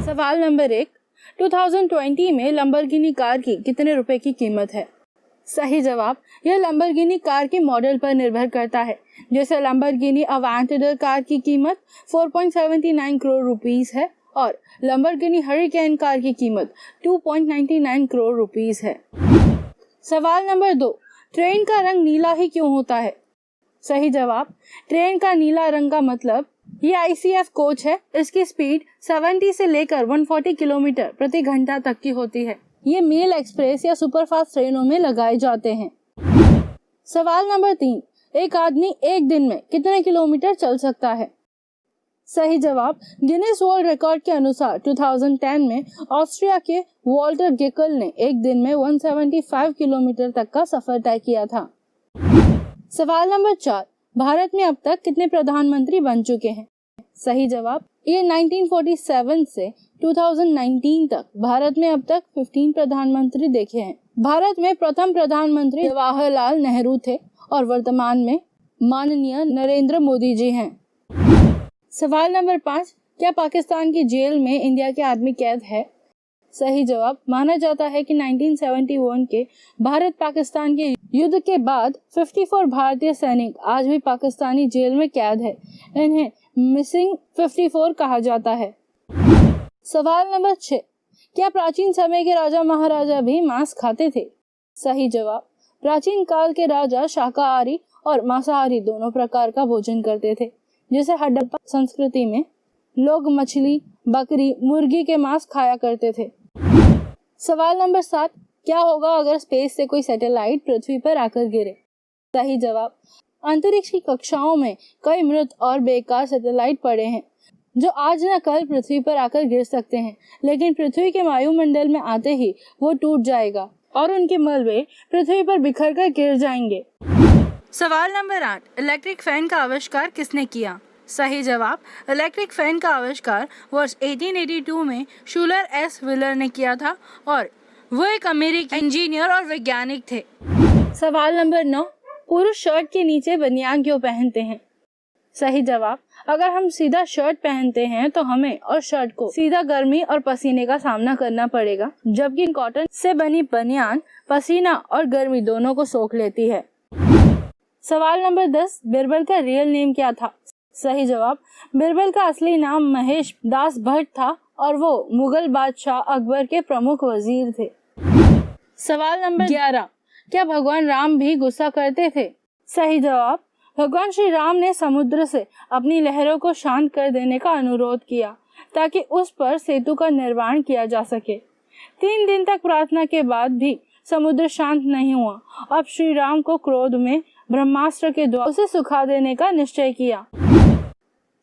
सवाल नंबर 1, 2020 में Lamborghini car की कितने रुपए की कीमत है? सही जवाब, यह लंबरगिनी कार के मॉडल पर निर्भर करता है। जैसे लंबरगिनी अवेंटेडर कार की कीमत 4.79 करोड़ रुपीस है और लंबरगिनी हरिकेन कार की कीमत 2.99 करोड़ रुपीस है। सवाल नंबर 2, ट्रेन का रंग नीला ही क्यों होता है? सही जवाब, ट्रेन का नीला रंग का मतलब ये ICF कोच है। इसकी स्पीड 70 से लेकर 140 किलोमीटर प्रति घंटा तक की होती है। ये मेल एक्सप्रेस या सुपरफास्ट ट्रेनों में लगाए जाते हैं। सवाल नंबर 3, एक आदमी एक दिन में कितने किलोमीटर चल सकता है? सही जवाब, गिनीज वर्ल्ड रिकॉर्ड के अनुसार 2010 में ऑस्ट्रिया के वॉल्टर गेकल ने एक दिन में 175 किलोमीटर तक का सफर तय किया था। सवाल नंबर 4, भारत में अब तक कितने प्रधानमंत्री बन चुके हैं? सही जवाब, ये 1947 से 2019 तक भारत में अब तक 15 प्रधानमंत्री देखे हैं। भारत में प्रथम प्रधानमंत्री जवाहरलाल नेहरू थे और वर्तमान में माननीय नरेंद्र मोदी जी हैं। सवाल नंबर 5, क्या पाकिस्तान की जेल में इंडिया के आर्मी कैद है? सही जवाब, माना जाता है कि 1971 के भारत पाकिस्तान के युद्ध के बाद 54 भारतीय सैनिक आज भी पाकिस्तानी जेल में कैद है। इन्हें मिसिंग 54 कहा जाता है। सवाल नंबर 6, क्या प्राचीन समय के राजा महाराजा भी मांस खाते थे? सही जवाब, प्राचीन काल के राजा शाकाहारी और मांसाहारी दोनों प्रकार का भोजन करते थे। जैसे हड़प्पा संस्कृति में लोग मछली, बकरी, मुर्गी के मांस खाया करते थे। सवाल नंबर 7, क्या होगा अगर स्पेस से कोई सैटेलाइट पृथ्वी पर आकर गिरे? सही जवाब, अंतरिक्ष की कक्षाओं में कई मृत और बेकार सैटेलाइट पड़े हैं जो आज न कल पृथ्वी पर आकर गिर सकते हैं, लेकिन पृथ्वी के वायुमंडल में आते ही वो टूट जाएगा और उनके मलबे पृथ्वी पर बिखर कर गिर जाएंगे। सवाल नंबर 8, इलेक्ट्रिक फैन का आविष्कार किसने किया? सही जवाब, इलेक्ट्रिक फैन का आविष्कार वर्ष 1882 में शूलर एस व्हीलर ने किया था और वो एक अमेरिकी इंजीनियर और वैज्ञानिक थे। सवाल नंबर 9, पुरुष शर्ट के नीचे बनियान क्यों पहनते हैं? सही जवाब, अगर हम सीधा शर्ट पहनते हैं तो हमें और शर्ट को सीधा गर्मी और पसीने का सामना करना पड़ेगा, जबकि कॉटन से बनी बनियान पसीना और गर्मी दोनों को सोख लेती है। सवाल नंबर 10, बीरबल का रियल नेम क्या था? सही जवाब, बीरबल का असली नाम महेश दास भट्ट था और वो मुगल बादशाह अकबर के प्रमुख वजीर थे। सवाल नंबर 11, क्या भगवान राम भी गुस्सा करते थे? सही जवाब, भगवान श्री राम ने समुद्र से अपनी लहरों को शांत कर देने का अनुरोध किया ताकि उस पर सेतु का निर्माण किया जा सके। 3 दिन तक प्रार्थना के बाद भी समुद्र शांत नहीं हुआ। अब श्री राम को क्रोध में ब्रह्मास्त्र के द्वारा उसे सुखा देने का निश्चय किया।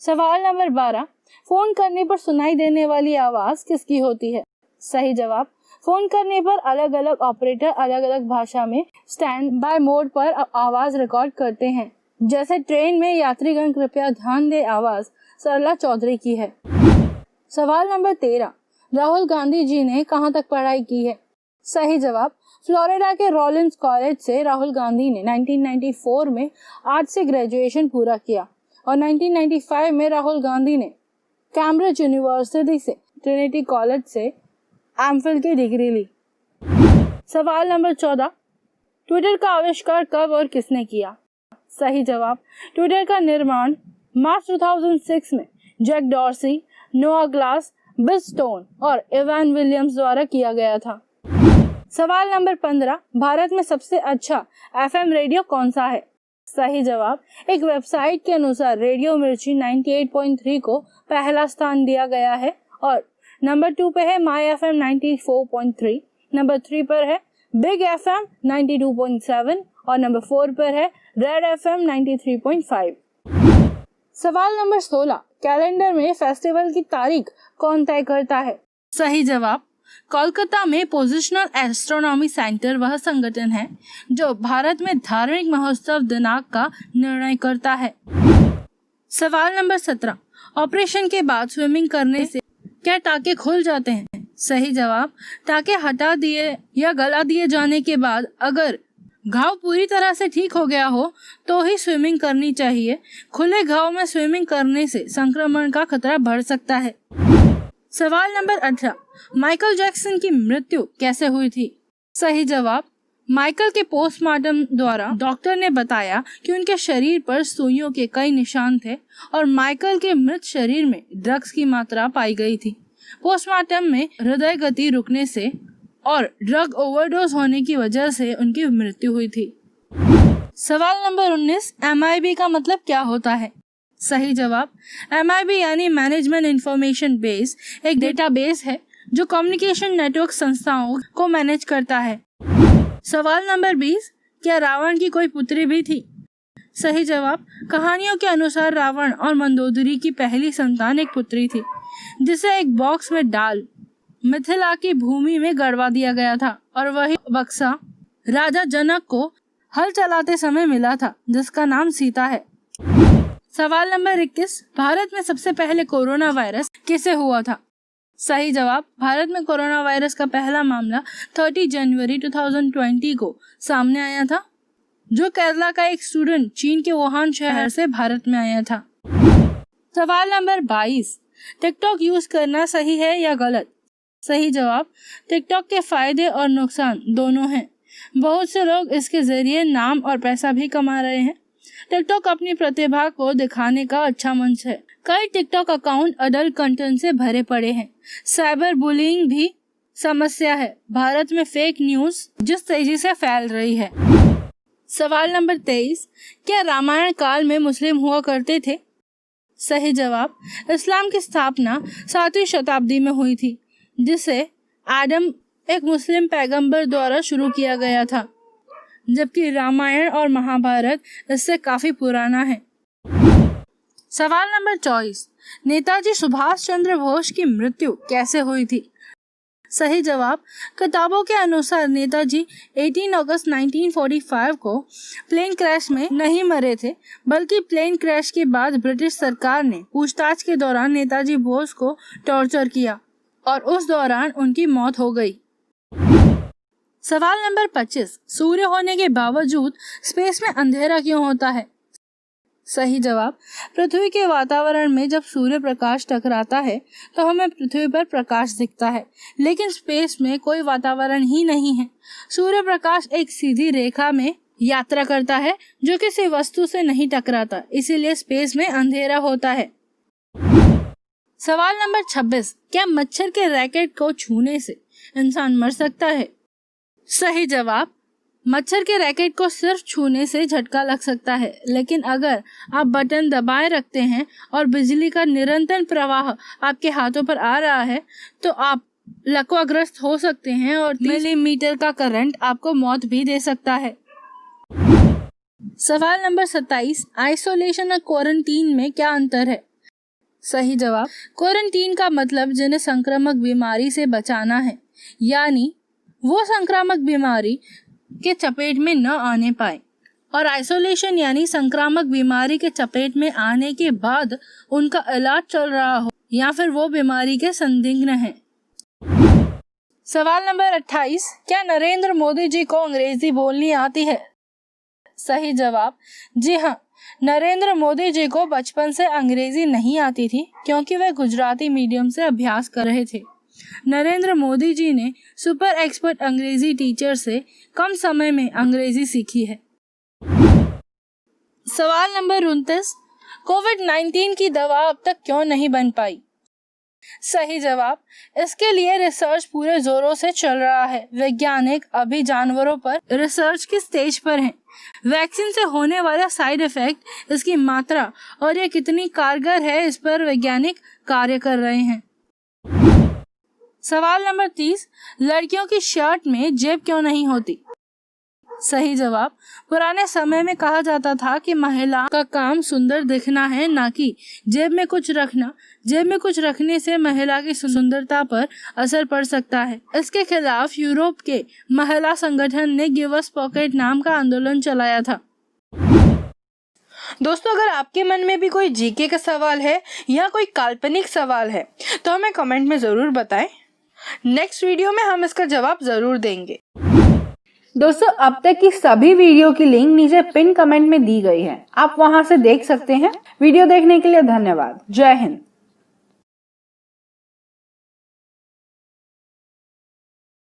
सवाल नंबर 12, फोन करने पर सुनाई देने वाली आवाज किसकी होती है? सही जवाब, फोन करने पर अलग अलग ऑपरेटर अलग अलग भाषा में स्टैंड बाय मोड पर आवाज रिकॉर्ड करते हैं। जैसे ट्रेन में यात्रीगण कृपया ध्यान दे आवाज सरला चौधरी की है। सवाल नंबर 13, राहुल गांधी जी ने कहां तक पढ़ाई की है? सही जवाब, फ्लोरिडा के रॉलिंस कॉलेज से राहुल गांधी ने 1994 में आर्ट्स से ग्रेजुएशन पूरा किया और 1995 में राहुल गांधी ने कैम्ब्रिज यूनिवर्सिटी से ट्रिनिटी कॉलेज से एमफिल की डिग्री ली। सवाल नंबर 14, ट्विटर का आविष्कार कब और किसने किया? सही जवाब, ट्विटर का निर्माण मार्च 2006 में जैक डॉर्सी, नोआ ग्लास, बिल स्टोन और इवान विलियम्स द्वारा किया गया था। सवाल नंबर 15, भारत में सबसे अच्छा FM रेडियो कौन सा है? सही जवाब, एक वेबसाइट के अनुसार रेडियो मिर्ची 98.3 को पहला स्थान दिया गया है और नंबर 2 पे है माई FM 94.3, नंबर 3 पर है बिग FM 92.7 और नंबर 4 पर है रेड FM 93.5। सवाल नंबर 16, कैलेंडर में फेस्टिवल की तारीख कौन तय करता है? सही जवाब, कोलकाता में पोजिशनल एस्ट्रोनॉमी सेंटर वह संगठन है जो भारत में धार्मिक महोत्सव दिनांक का निर्णय करता है। सवाल नंबर 17, ऑपरेशन के बाद स्विमिंग करने से क्या टाके खुल जाते हैं? सही जवाब, टाके हटा दिए या गला दिए जाने के बाद अगर घाव पूरी तरह से ठीक हो गया हो तो ही स्विमिंग करनी चाहिए। खुले घाव में स्विमिंग करने से संक्रमण का खतरा बढ़ सकता है। सवाल नंबर 18, माइकल जैक्सन की मृत्यु कैसे हुई थी? सही जवाब, माइकल के पोस्टमार्टम द्वारा डॉक्टर ने बताया कि उनके शरीर पर सुइयों के कई निशान थे और माइकल के मृत शरीर में ड्रग्स की मात्रा पाई गई थी। पोस्टमार्टम में हृदय गति रुकने से और ड्रग ओवरडोज होने की वजह से उनकी मृत्यु हुई थी। सवाल नंबर 19, MIB का मतलब क्या होता है? सही जवाब, MIB यानी मैनेजमेंट इंफॉर्मेशन बेस एक डेटाबेस है जो कम्युनिकेशन नेटवर्क संस्थाओं को मैनेज करता है। सवाल नंबर 20, क्या रावण की कोई पुत्री भी थी? सही जवाब, कहानियों के अनुसार रावण और मंदोदरी की पहली संतान एक पुत्री थी जिसे एक बॉक्स में डाल मिथिला की भूमि में गड़वा दिया गया था और वही बक्सा राजा जनक को हल चलाते समय मिला था जिसका नाम सीता है। सवाल नंबर 21, भारत में सबसे पहले कोरोना वायरस किसे हुआ था? सही जवाब, भारत में कोरोना वायरस का पहला मामला 30 जनवरी 2020 को सामने आया था, जो केरला का एक स्टूडेंट चीन के वुहान शहर से भारत में आया था। सवाल नंबर 22, टिकटॉक यूज करना सही है या गलत? सही जवाब, टिकटॉक के फायदे और नुकसान दोनों हैं। बहुत से लोग इसके जरिए नाम और पैसा भी कमा रहे हैं। टिकटॉक अपनी प्रतिभा को दिखाने का अच्छा मंच है। कई टिकटॉक अकाउंट अडल्ट कंटेंट से भरे पड़े हैं। साइबर बुलिंग भी समस्या है। भारत में फेक न्यूज जिस तेजी से फैल रही है। सवाल नंबर 23, क्या रामायण काल में मुस्लिम हुआ करते थे? सही जवाब, इस्लाम की स्थापना 7वीं शताब्दी में हुई थी जिसे आदम एक मुस्लिम पैगंबर द्वारा शुरू किया गया था, जबकि रामायण और महाभारत इससे काफी पुराना है। सवाल नंबर 24, नेताजी सुभाष चंद्र बोस की मृत्यु कैसे हुई थी? सही जवाब, किताबों के अनुसार नेताजी 18 अगस्त 1945 को प्लेन क्रैश में नहीं मरे थे, बल्कि प्लेन क्रैश के बाद ब्रिटिश सरकार ने पूछताछ के दौरान नेताजी बोस को टॉर्चर किया और उस दौरान उनकी मौत हो गई। सवाल नंबर 25, सूर्य होने के बावजूद स्पेस में अंधेरा क्यों होता है? सही जवाब, पृथ्वी के वातावरण में जब सूर्य प्रकाश टकराता है तो हमें पृथ्वी पर प्रकाश दिखता है, लेकिन स्पेस में कोई वातावरण ही नहीं है। सूर्य प्रकाश एक सीधी रेखा में यात्रा करता है जो किसी वस्तु से नहीं टकराता, इसीलिए स्पेस में अंधेरा होता है। सवाल नंबर 26, क्या मच्छर के रैकेट को छूने से इंसान मर सकता है? सही जवाब, मच्छर के रैकेट को सिर्फ छूने से झटका लग सकता है, लेकिन अगर आप बटन दबाए रखते हैं और बिजली का निरंतर प्रवाह आपके हाथों पर आ रहा है तो आप लकवाग्रस्त हो सकते हैं और 30 मिलीमीटर का करंट आपको मौत भी दे सकता है। सवाल नंबर 27, आइसोलेशन और क्वारंटीन में क्या अंतर है? सही जवाब, क्वारंटीन का मतलब जिन्हें संक्रामक बीमारी से बचाना है, यानी वो संक्रामक बीमारी के चपेट में न आने पाए, और आइसोलेशन यानी संक्रामक बीमारी के चपेट में आने के बाद उनका इलाज चल रहा हो या फिर वो बीमारी के संदिग्ध हैं। सवाल नंबर 28, क्या नरेंद्र मोदी जी को अंग्रेजी बोलनी आती है? सही जवाब, जी हाँ, नरेंद्र मोदी जी को बचपन से अंग्रेजी नहीं आती थी क्योंकि वे गुजराती मीडियम से अभ्यास कर रहे थे। नरेंद्र मोदी जी ने सुपर एक्सपर्ट अंग्रेजी टीचर से कम समय में अंग्रेजी सीखी है। सवाल नंबर 29, कोविड-19 की दवा अब तक क्यों नहीं बन पाई? सही जवाब, इसके लिए रिसर्च पूरे जोरों से चल रहा है। वैज्ञानिक अभी जानवरों पर रिसर्च की स्टेज पर हैं। वैक्सीन से होने वाला साइड इफेक्ट, इसकी मात्रा और ये कितनी कारगर है, इस पर वैज्ञानिक कार्य कर रहे हैं। सवाल नंबर 30, लड़कियों की शर्ट में जेब क्यों नहीं होती? सही जवाब, पुराने समय में कहा जाता था कि महिला का काम सुंदर दिखना है, ना कि जेब में कुछ रखना। जेब में कुछ रखने से महिला की सुंदरता पर असर पड़ सकता है। इसके खिलाफ यूरोप के महिला संगठन ने गिव अस पॉकेट नाम का आंदोलन चलाया था। दोस्तों, अगर आपके मन में भी कोई जीके का सवाल है या कोई काल्पनिक सवाल है तो हमें कमेंट में जरूर बताएं। नेक्स्ट वीडियो में हम इसका जवाब जरूर देंगे। दोस्तों, अब तक की सभी वीडियो की लिंक नीचे पिन कमेंट में दी गई है, आप वहां से देख सकते हैं। वीडियो देखने के लिए धन्यवाद। जय हिंद।